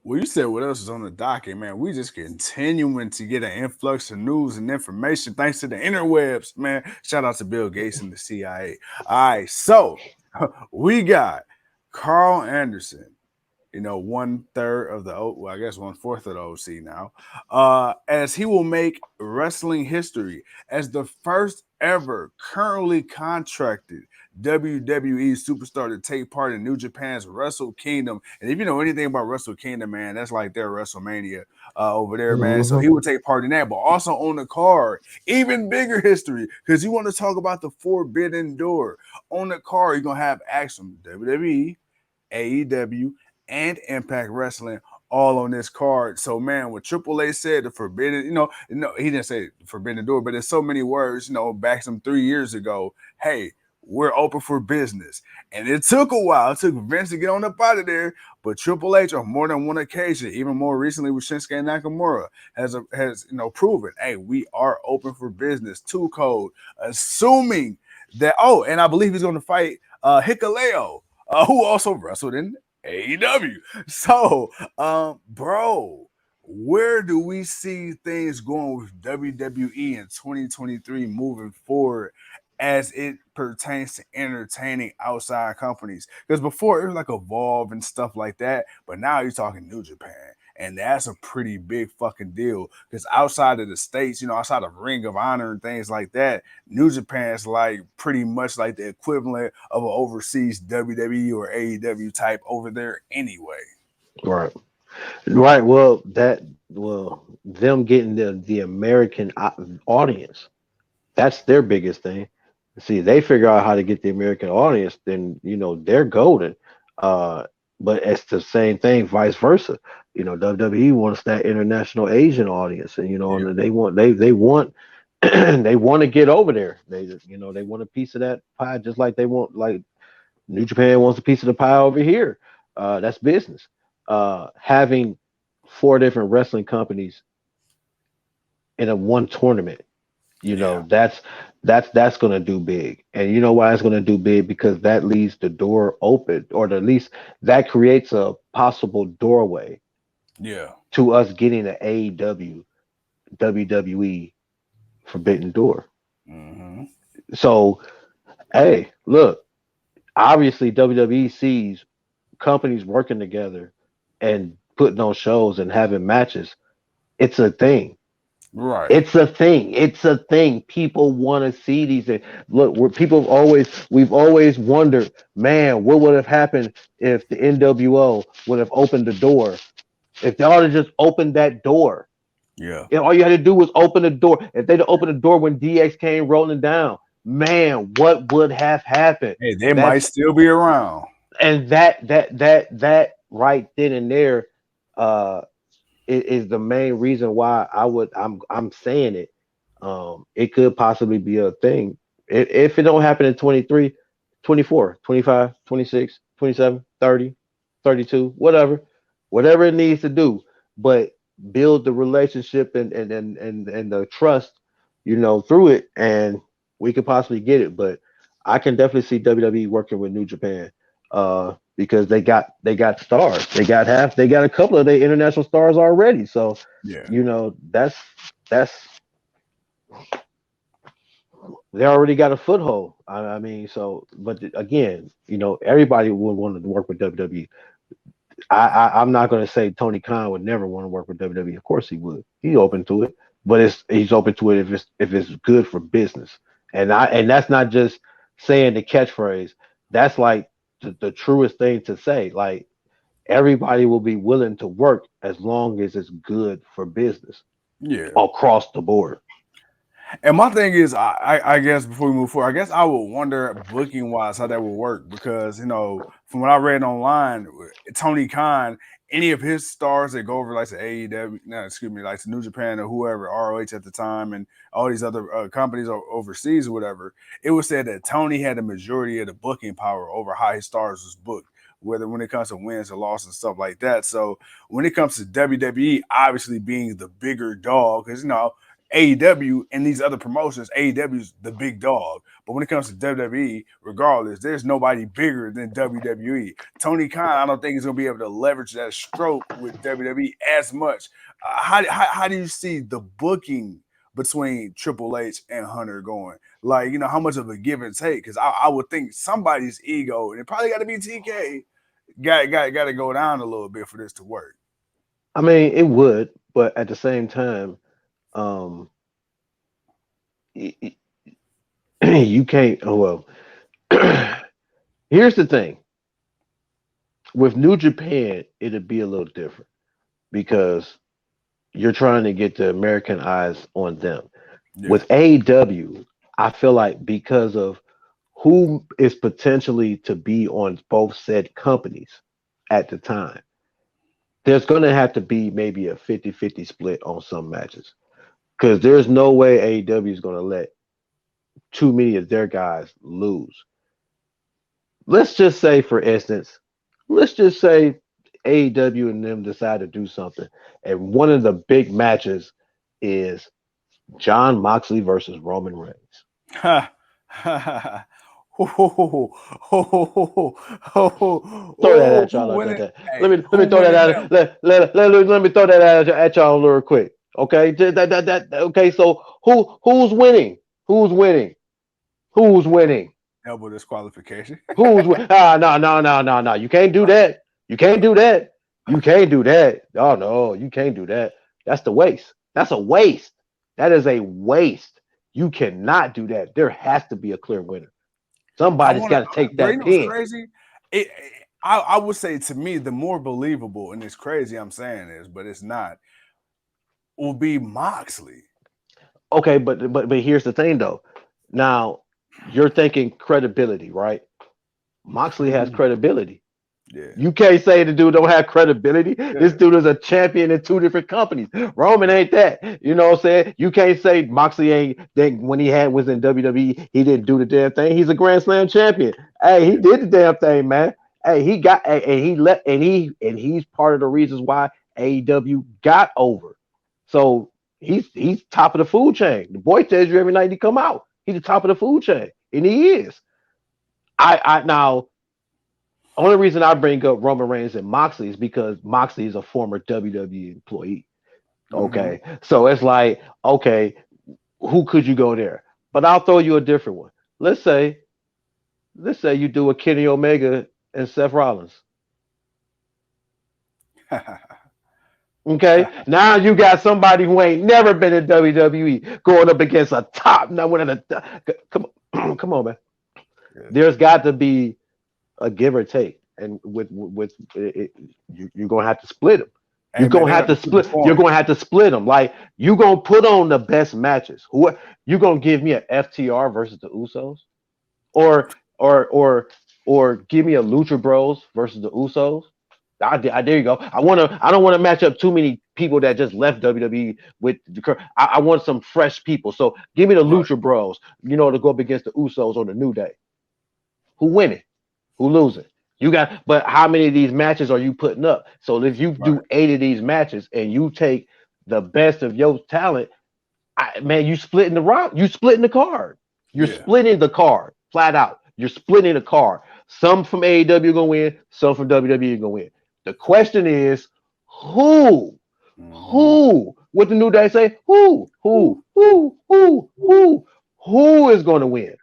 Well, you said what else is on the docket, man. We just continuing to get an influx of news and information thanks to the interwebs, man. Shout out to Bill Gates and the CIA. All right, so we got Carl Anderson, 1/3 of the well, I guess 1/4 of the OC now, as he will make wrestling history as the first ever currently contracted WWE superstar to take part in New Japan's Wrestle Kingdom. And if you know anything about Wrestle Kingdom, man, that's like their WrestleMania over there, man. So he will take part in that, but also on the card, even bigger history, because you want to talk about the Forbidden Door. On the card, you're gonna have acts from WWE, AEW, and Impact Wrestling all on this card. So, man, what Triple H said, the forbidden, he didn't say forbidden door, but there's so many words, back some 3 years ago. Hey, we're open for business. And it took a while. It took Vince to get on up out of there. But Triple H, on more than one occasion, even more recently with Shinsuke Nakamura, has proven, hey, we are open for business. 2 code, assuming that, and I believe he's going to fight Hikuleo, who also wrestled in AEW. So, bro, where do we see things going with WWE in 2023 moving forward as it pertains to entertaining outside companies? Because before it was like Evolve and stuff like that, but now you're talking New Japan. And that's a pretty big fucking deal because outside of the States, outside of Ring of Honor and things like that, New Japan's like pretty much like the equivalent of an overseas WWE or AEW type over there anyway. Right. Right. Well, them getting the American audience, that's their biggest thing. See, they figure out how to get the American audience, then they're golden. But it's the same thing, vice versa. WWE wants that international Asian audience, and Yeah. they want they want they want to get over there. They want a piece of that pie, just like New Japan wants a piece of the pie over here. That's business. Having 4 different wrestling companies in a one tournament, Yeah. that's going to do big. And you know why it's going to do big? Because that leaves the door open, or at least that creates a possible doorway Yeah. to us getting an AEW, WWE Forbidden Door. Mm-hmm. So, hey, look, obviously WWE sees companies working together and putting on shows and having matches. It's a thing. Right. It's a thing. It's a thing. People want to see these things. Look, we've always wondered, man, what would have happened if the NWO would have opened the door? If they ought to just open that door. Yeah. And all you had to do was open the door. If they'd opened the door when DX came rolling down, man, what would have happened? Hey, they might That's still be around. and that right then and there uh is the main reason why I'm saying it. It could possibly be a thing if it don't happen in 23, 24, 25, 26, 27, 30, 32, whatever it needs to do, but build the relationship and the trust, through it, and we could possibly get it. But I can definitely see WWE working with New Japan because they got stars. They got a couple of their international stars already. So Yeah. that's they already got a foothold. I mean, so but again, everybody would want to work with WWE. I'm not going to say Tony Khan would never want to work with WWE. Of course he would. He's open to it, but he's open to it if it's good for business. And that's not just saying the catchphrase. That's like the truest thing to say. Like everybody will be willing to work as long as it's good for business Yeah. across the board. And my thing is, I guess before we move forward, I guess I would wonder booking wise how that would work because from what I read online, Tony Khan, any of his stars that go over like to AEW, no, excuse me, like to New Japan or whoever, ROH at the time, and all these other companies overseas or whatever, it was said that Tony had the majority of the booking power over how his stars was booked. Whether when it comes to wins or losses and stuff like that. So when it comes to WWE, obviously being the bigger dog, because AEW and these other promotions, AEW's the big dog. But when it comes to WWE, regardless, there's nobody bigger than WWE. Tony Khan, I don't think he's going to be able to leverage that stroke with WWE as much. How do you see the booking between Triple H and Hunter going? Like, how much of a give and take? Because I would think somebody's ego, and it probably got to be TK, got to go down a little bit for this to work. I mean, it would, but at the same time, um, you can't. Oh well. Here's the thing: with New Japan, it'd be a little different because you're trying to get the American eyes on them. Yeah. With AEW, I feel like because of who is potentially to be on both said companies at the time, there's going to have to be maybe a 50-50 split on some matches because there's no way AEW is going to let too many of their guys lose. Let's just say, for instance, let's just say AEW and them decide to do something, and one of the big matches is John Moxley versus Roman Reigns. Ha ha. Throw Throw that at y'all who like winning? that. Hey, Let me who throw that winning out. that? Let me throw that at y'all real quick. Okay, okay. So who's winning? Who's winning? Who's winning? Double disqualification. No. You can't do that. You can't do that. You can't do that. Oh no, you can't do that. That's the waste. That's a waste. That is a waste. You cannot do that. There has to be a clear winner. I Somebody's want to, got to take bro. You that know what's pin. crazy? I would say to me, the more believable, and it's crazy I'm saying this, but it's not, will be Moxley. Okay, but here's the thing though. Now you're thinking credibility, right? Moxley has credibility. Yeah. You can't say the dude don't have credibility. This dude is a champion in two different companies. Roman ain't that. You know what I'm saying? You can't say Moxley ain't that when he was in WWE, he didn't do the damn thing. He's a Grand Slam champion. Hey, he did the damn thing, man. Hey, he got and he let and he's part of the reasons why AEW got over. So he's top of the food chain. The boy tells you every night he come out. He's the top of the food chain. And he is. I now only reason I bring up Roman Reigns and Moxley is because Moxley is a former WWE employee. Okay. So it's like, okay, who could you go there? But I'll throw you a different one. Let's say you do a Kenny Omega and Seth Rollins. Okay. Now you got somebody who ain't never been in WWE going up against a top. Now one of the come on, man. There's got to be a give or take, and with it, you're gonna have to split them. You're gonna have to split. You're gonna have to split them. Like you're gonna put on the best matches. Who you gonna give me a FTR versus the Usos, or give me a Lucha Bros versus the Usos? There you go. I don't want to match up too many people that just left WWE with the. I want some fresh people. So give me the Lucha Bros. To go up against the Usos on the New Day. Who winning? Who losing? You got, but how many of these matches are you putting up? So if you do 8 of these matches and you take the best of your talent, man, you splitting the rock, you splitting the card. You're splitting the card flat out. You're splitting the card. Some from AEW gonna win, some from WWE gonna win. The question is, who? What the New Day say? Who is gonna win?